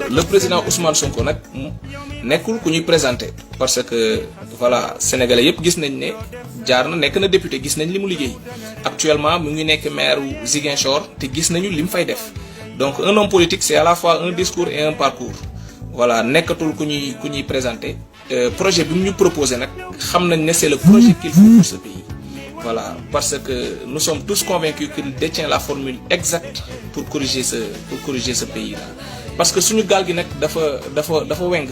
le président Ousmane Sonko nag nekkul ku ñuy présenté parce que voilà sénégalais yëpp gis nañ ne jaar na nekk na député gis nañ li mu liggéey actuellement mu ngi nekk maire Ziguinchor te gis nañu li mu fay def donc un homme politique c'est à la fois un discours et un parcours voilà nekkatul ku ñuy présenté projet bi mu ñu proposé nag xam nañ ne c'est le projet qu'il faut pour ce pays. Voilà, parce que nous sommes tous convaincus qu'il détient la formule exacte pour corriger ce pays-là. Parce que suñu gaal gi nag dafa weng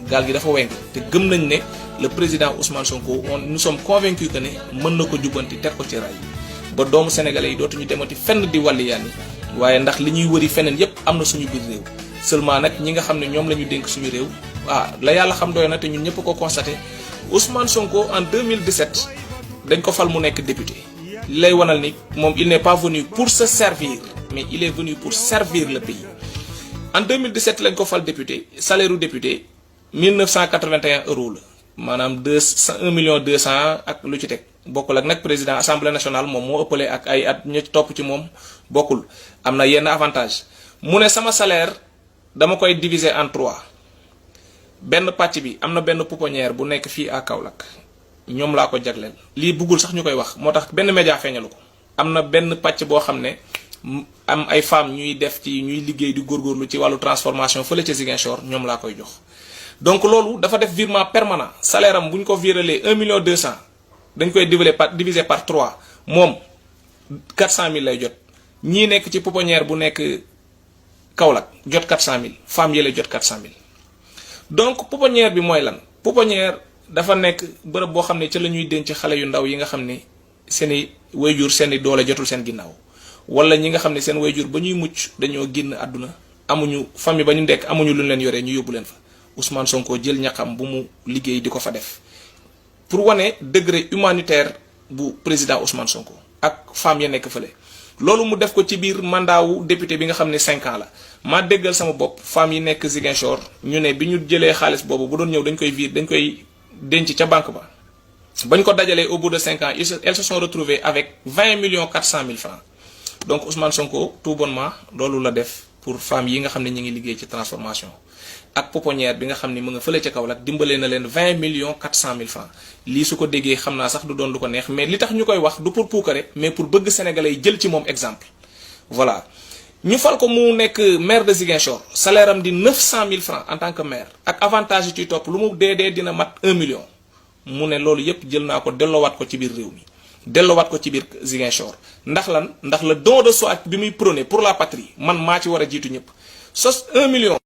gaal gi dafa weng te gëm nañ ne le président Ousmane Sonko nous sommes convaincus que ne mën na ko jubbanti teg ko ci ray ba doomu sénégalais yi dootuñu demati fenn di wàlliyaani waaye ndax li ñuy wëri feneen yépp am na suñu biir réew seulement nag ñi nga xam ne ñoom la ñu dénk suñu réew la yàlla xam doy na te ñun ñëpp ko constaté Ousmane Sonko en 2017 dañ ko fal mu nekk député lay wanal ni moom il n'est pas venu pour se servir mais il est venu pour servir le pays en 2017 lañ ko fal député salaire u député 1981 euros la maanaam 1 million 200 ak lu ci teg bokkul ak nag président assemblée nationale moom moo ëppale ak ay at ñu topp ci moom bokkul am na yenn avantage mu ne sama salaire dama koy diviser en 3 benn pàcc bi am na benn pouponnière bu nekk fii à Kaolack ñoom laa ko jagleel lii bëggul sax ñu koy wax moo tax benn média feeñalu ko am na benn pàcc boo xam ne am ay femmes ñuy liggéey di góorgóorlu ci wàllu transformation fële ca Ziguinchor ñoom laa koy jox donc loolu dafa def virement permanent salaire am bu ñu ko viralee 1 million 200 dañ koy diviser par 3 moom 400000 lay jot ñii nekk ci pouponnière bu nekk Kaolack jot 400000 femmes yi lay jot 400000 donc pouponnière bi mooy lan pouponnière dafa nekk bërëb boo xam ne ca la ñuy denc xale yu ndaw yi nga xam ne seeni wayjur seeni doole jotul seen ginnaaw wala ñi nga xam ne seen wayjur ba ñuy mucc dañoo génn àdduna amuñu famille ba ñu nekk amuñu lu ñu leen yoree ñu yóbbu leen fa Ousmane Sonko jël ñaxam bu mu liggéey di ko fa def pour wane degré humanitaire bu président Ousmane Sonko ak femmes ya nekk fële loolu mu def ko ci biir mandat wu député bi nga xam ne 5 ans la maa déggal sama bopp femmes yi nekk Ziguinchor ñu ne bi ñu jëlee xaalis boobu bu doon ñëw dañ koy denc ca banque ba bañ ko dajalee au bout de 5 ans elles se sont retrouvées avec 20 400 000 francs donc Ousmane Sonko tout bonnement loolu la def pour femmes yi nga xam ne ñu ngi liggéey ci transformation ak pouponnière bi nga xam ne mu nga fële ca Kaolack dimbalee na leen 20 400 000 francs lii su ko déggee xam naa sax du doon lu ko neex mais li tax ñu koy wax du pour puukare mais pour bëgg sénégalais yi jël ci moom exemple voilà ñu fal ko mu nekk maire de Ziguinchor salaire am di 900 000 francs en tant que maire ak avantage yi ciy topp lu mu dee dina mat 1 million mu ne loolu yépp jël naa ko delloowaat ko ci biir réew mi delloowaat ko ci biir Ziguinchor ndax lan ndax le don de soi bi muy prôné pour la patrie man maa ci war a jiitu ñëpp sos 1 million